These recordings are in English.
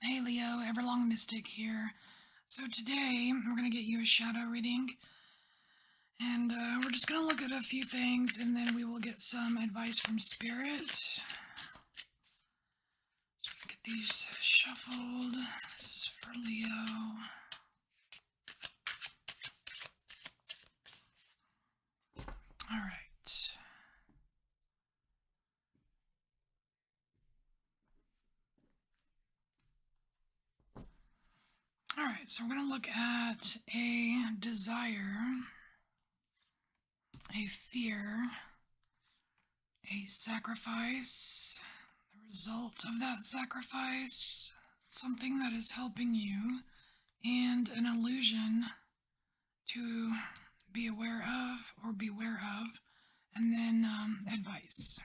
Hey Leo, EverlongMystic here. So today we're going to get you a shadow reading, and we're just going to look at a few things, and then we will get some advice from Spirit. So get these shuffled. This is for Leo. All right. All right, so we're going to look at a desire, a fear, a sacrifice, the result of that sacrifice, something that is helping you, and an illusion to be aware of or beware of, and then advice.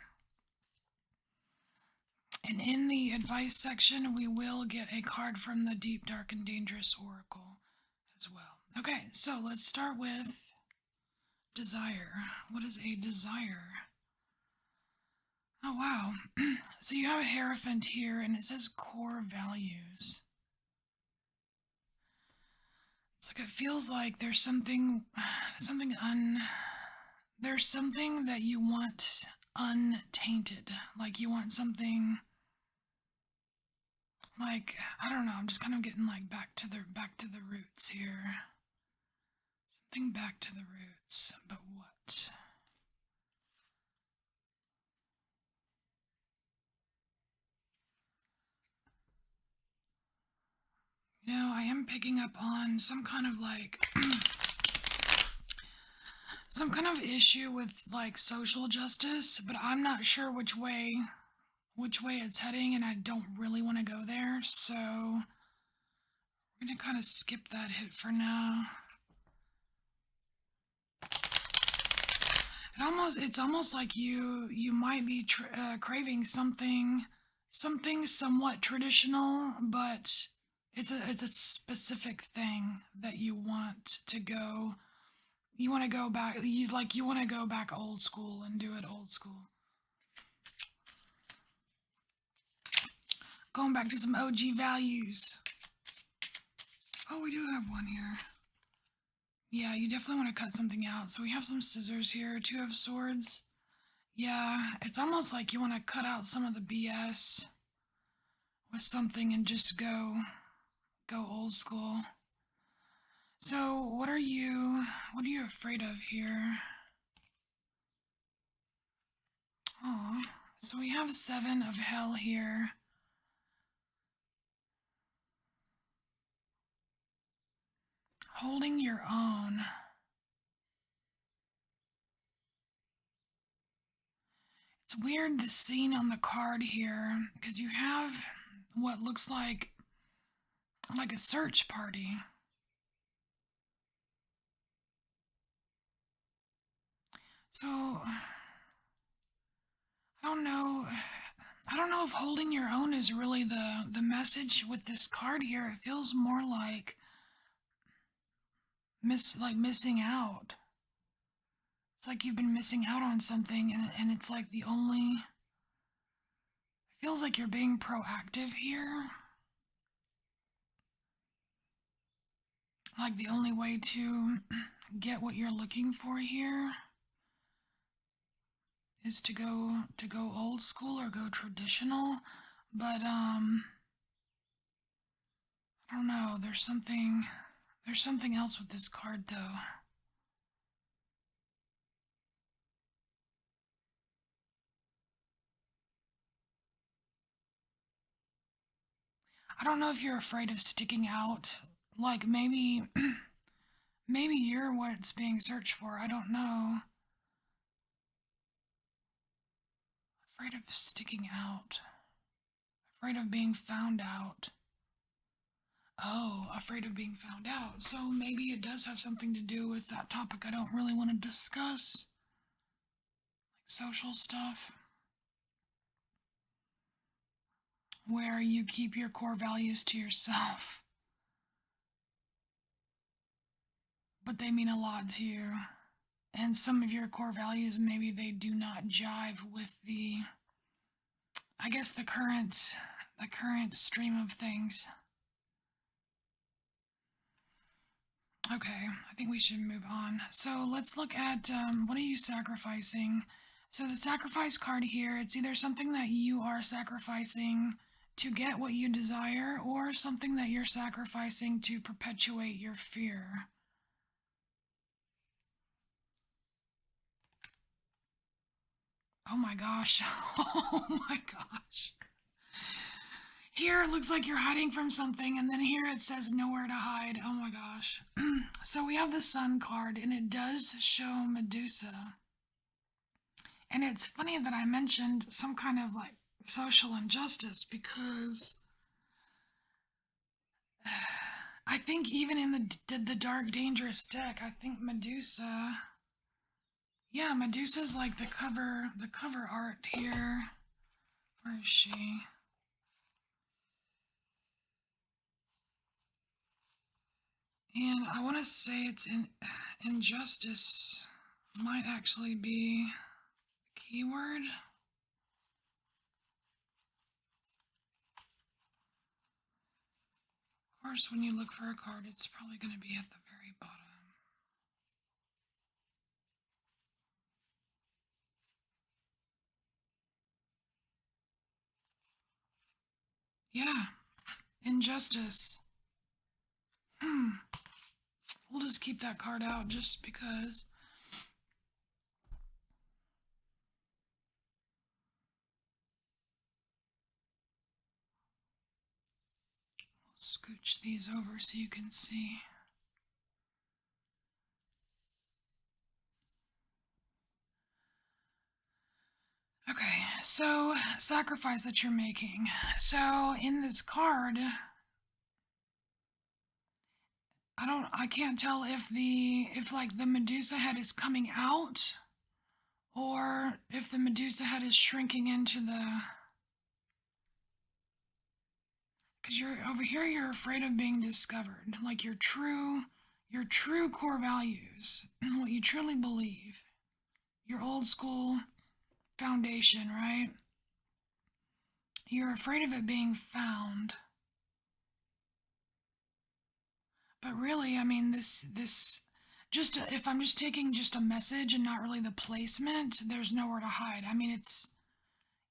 And in the advice section, we will get a card from the Deep, Dark, and Dangerous Oracle as well. Okay, so let's start with desire. What is a desire? Oh, wow. So you have a Hierophant here, and it says core values. It's like it feels like there's something there's something that you want untainted. Like you want something like, I don't know, I'm just kind of getting like back to the roots here. Something back to the roots, but what? You know, I am picking up on some kind of like some kind of issue with like social justice, but I'm not sure which way it's heading, and I don't really want to go there, so we're gonna kind of skip that hit for now. It's almost like you might be craving something somewhat traditional, but it's a specific thing that you want to go. You want to go back. You want to go back old school and do it old school. Going back to some OG values. Oh, we do have one here. Yeah, you definitely want to cut something out. So we have some scissors here, 2 of swords. Yeah, it's almost like you want to cut out some of the BS with something and just go old school. So what are you afraid of here? Oh, so we have 7 of hell here. Holding your own. It's weird, the scene on the card here, because you have what looks like a search party. So I don't know. I don't know if holding your own is really the message with this card here. It feels more like missing out. It's like you've been missing out on something, and it's like the only. It feels like you're being proactive here. Like the only way to get what you're looking for here is to go old school or go traditional, but I don't know. There's something else with this card though. I don't know if you're afraid of sticking out. Like maybe maybe you're what's being searched for. I don't know. Afraid of sticking out. Afraid of being found out. Oh, afraid of being found out. So maybe it does have something to do with that topic I don't really want to discuss. Like social stuff. Where you keep your core values to yourself. But they mean a lot to you. And some of your core values, maybe they do not jive with the, I guess, the current the current stream of things. Okay, I think we should move on. So let's look at what are you sacrificing? So the sacrifice card here, it's either something that you are sacrificing to get what you desire or something that you're sacrificing to perpetuate your fear. Oh my gosh. Oh my gosh. Here it looks like you're hiding from something, and then here it says nowhere to hide. Oh my gosh. So we have the Sun card, and it does show Medusa. And it's funny that I mentioned some kind of like social injustice because I think even in the Dark Dangerous deck, I think Medusa. Yeah, Medusa's like the cover art here. Where is she? And I want to say it's in injustice might actually be the keyword. Of course, when you look for a card, it's probably going to be at the very bottom. Yeah, injustice. We'll just keep that card out just because. We'll scooch these over so you can see. Okay, so sacrifice that you're making. So in this card, I can't tell if like the Medusa head is coming out or if the Medusa head is shrinking into the. Because you're over here, you're afraid of being discovered, like your true core values, what you truly believe, your old school foundation, right? You're afraid of it being found. But really, I mean, this just if I'm just taking just a message and not really the placement, there's nowhere to hide. I mean,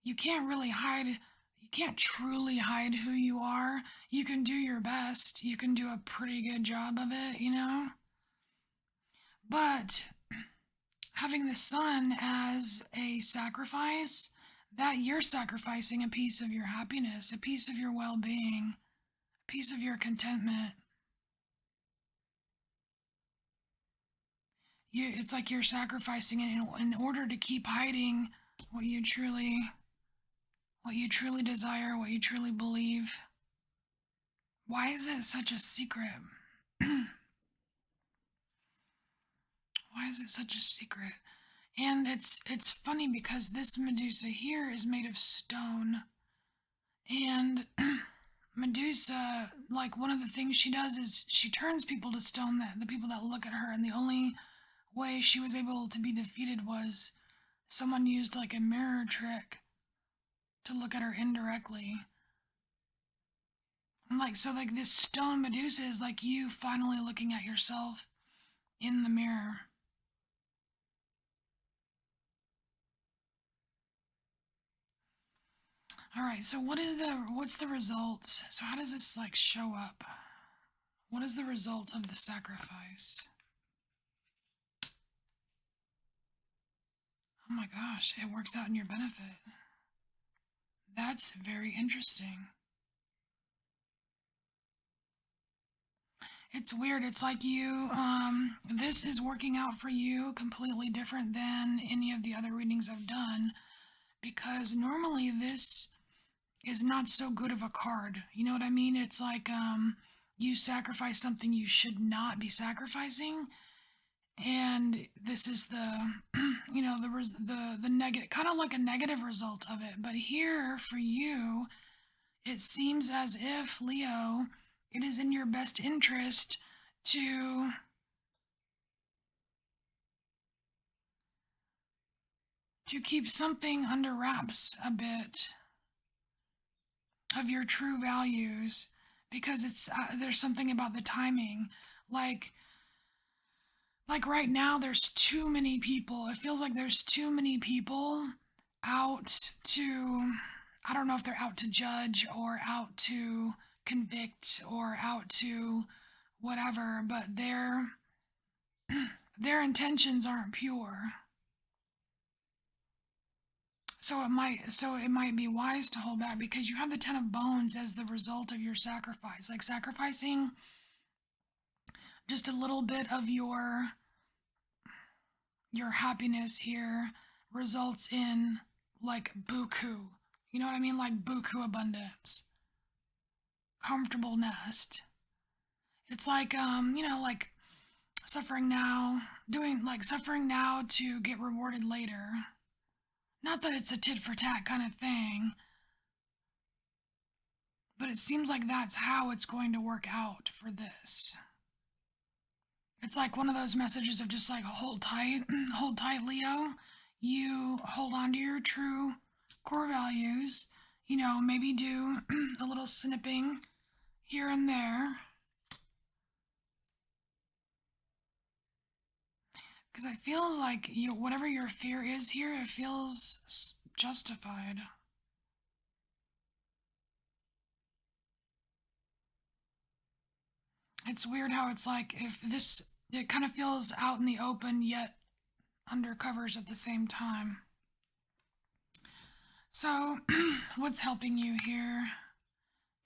you can't really hide. You can't truly hide who you are. You can do your best. You can do a pretty good job of it, you know? But having the sun as a sacrifice, that you're sacrificing a piece of your happiness, a piece of your well-being, a piece of your contentment. It's like you're sacrificing it in order to keep hiding what you truly desire, what you truly believe. Why is it such a secret? Why is it such a secret? And it's funny because this Medusa here is made of stone. And Medusa, like one of the things she does is she turns people to stone, that the people that look at her, and the only way she was able to be defeated was someone used like a mirror trick to look at her indirectly. And like so like this stone Medusa is like you finally looking at yourself in the mirror. All right, so what's the result? So how does this like show up? What is the result of the sacrifice? Oh my gosh, it works out in your benefit. That's very interesting. It's weird. It's like this is working out for you completely different than any of the other readings I've done because normally this is not so good of a card. You know what I mean? It's like you sacrifice something you should not be sacrificing, and this is the the negative, kind of like a negative result of it. But here for you, it seems as if Leo, it is in your best interest to keep something under wraps a bit. of your true values, because it's there's something about the timing, like right now there's too many people. It feels like there's too many people out to, I don't know if they're out to judge or out to convict or out to whatever, but their intentions aren't pure. So it might be wise to hold back, because you have the Ten of Bones as the result of your sacrifice. Like sacrificing just a little bit of your happiness here results in like buku. You know what I mean? Like buku abundance. Comfortable nest. It's like like suffering now to get rewarded later. Not that it's a tit for tat kind of thing, but it seems like that's how it's going to work out for this. It's like one of those messages of just like hold tight, hold tight, Leo. You hold on to your true core values. Maybe do a little snipping here and there. Because it feels like whatever your fear is here, it feels justified. It's weird how it's like it kind of feels out in the open yet under covers at the same time. So, what's helping you here?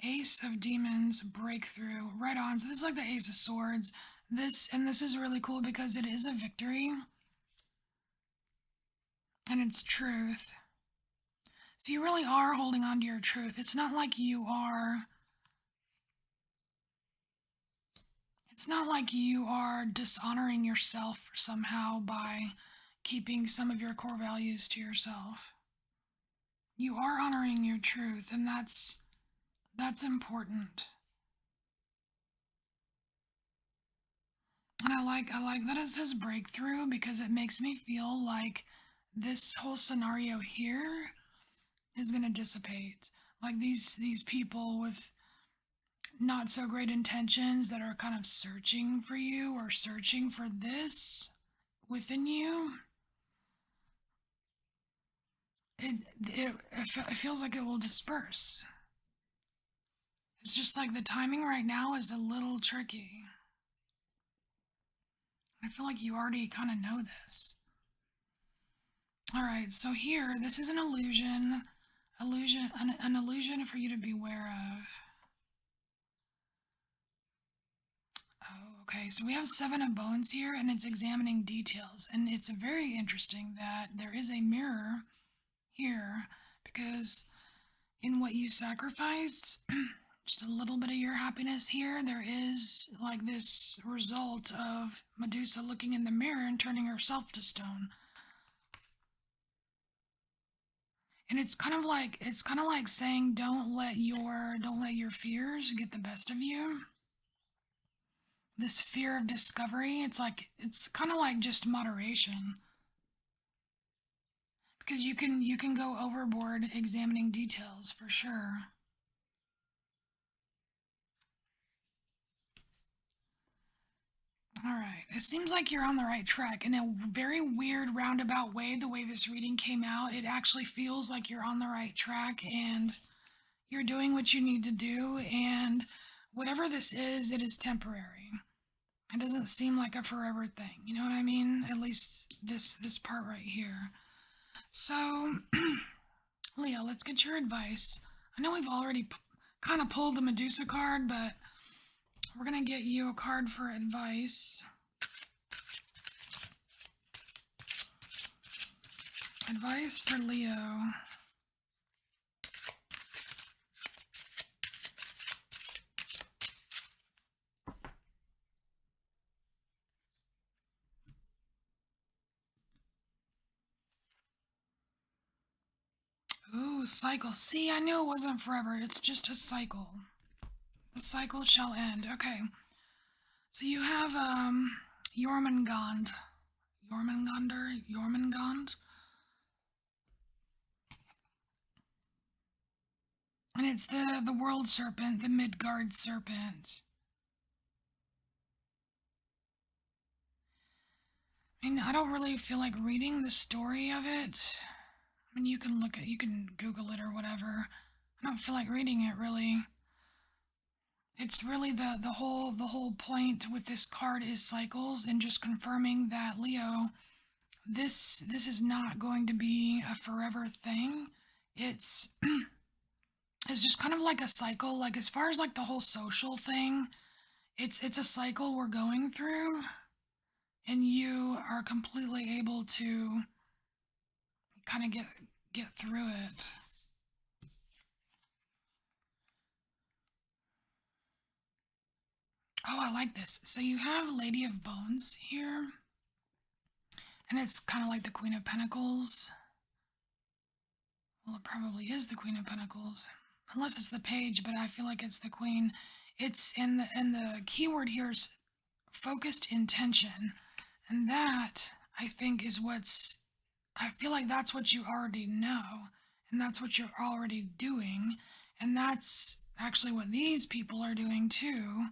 Ace of Demons, breakthrough, right on. So this is like the Ace of Swords. This is really cool because it is a victory. And it's truth. So you really are holding on to your truth. It's not like you are dishonoring yourself somehow by keeping some of your core values to yourself. You are honoring your truth, and that's important. And I like that it says breakthrough, because it makes me feel like this whole scenario here is going to dissipate. Like these people with not so great intentions that are kind of searching for you or searching for this within you. It feels like it will disperse. It's just like the timing right now is a little tricky. I feel like you already kind of know this. Alright, so here, this is an illusion. An illusion for you to beware of. Oh, okay, so we have Seven of Bones here, and it's examining details. And it's very interesting that there is a mirror here, because in what you sacrifice, just a little bit of your happiness here, there is like this result of Medusa looking in the mirror and turning herself to stone. And it's kind of like saying don't let your fears get the best of you. This fear of discovery, it's kind of like just moderation. Because you can go overboard examining details for sure. Alright, it seems like you're on the right track. In a very weird roundabout way, the way this reading came out, it actually feels like you're on the right track and you're doing what you need to do, and whatever this is, it is temporary. It doesn't seem like a forever thing. You know what I mean? At least this part right here. So, Leo, let's get your advice. I know we've already kind of pulled the Medusa card, but we're going to get you a card for advice. Advice for Leo. Ooh, cycle. See, I knew it wasn't forever. It's just a cycle. The cycle shall end. Okay. So you have Jormungand. Jormungand. And it's the world serpent, the Midgard serpent. I mean, I don't really feel like reading the story of it. I mean, you can Google it or whatever. I don't feel like reading it really. It's really the whole point with this card is cycles and just confirming that Leo, this is not going to be a forever thing. It's it's just kind of like a cycle. Like as far as like the whole social thing, it's a cycle we're going through, and you are completely able to kind of get through it. Oh, I like this. So you have Lady of Bones here, and it's kind of like the Queen of Pentacles. Well, it probably is the Queen of Pentacles, unless it's the page, but I feel like it's the Queen. It's in the keyword here is focused intention, and that I think is what's. I feel like that's what you already know, and that's what you're already doing, and that's actually what these people are doing too.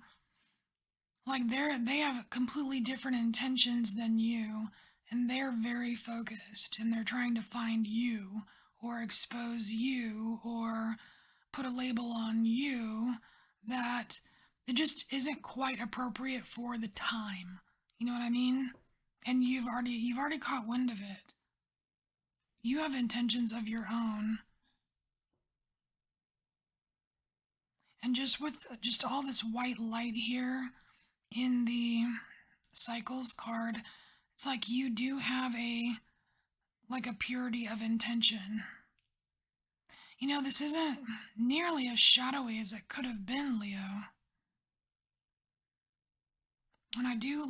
Like they have completely different intentions than you, and they're very focused, and they're trying to find you or expose you or put a label on you that it just isn't quite appropriate for the time. You know what I mean? And you've already caught wind of it. You have intentions of your own. And just with just all this white light here in the cycles card, it's like you do have a purity of intention. You know, this isn't nearly as shadowy as it could have been, Leo. And I do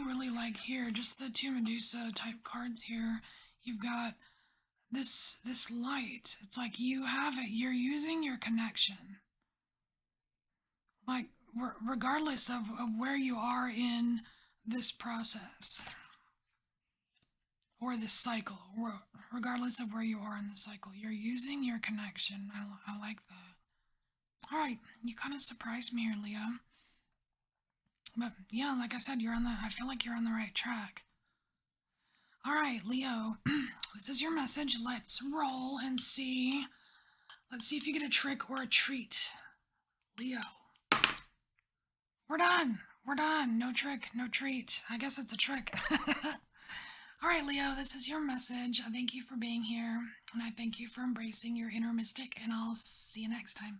really like here, just the two Medusa type cards here. You've got this light. It's like you have it. You're using your connection. Like, regardless of where you are in this process or this cycle, regardless of where you are in the cycle, you're using your connection. I like that. All right, you kind of surprised me here, Leo. But yeah, like I said, I feel like you're on the right track. All right, Leo, this is your message. Let's roll and see. Let's see if you get a trick or a treat. Leo. We're done. We're done. No trick, no treat. I guess it's a trick. All right, Leo, this is your message. I thank you for being here, and I thank you for embracing your inner mystic, and I'll see you next time.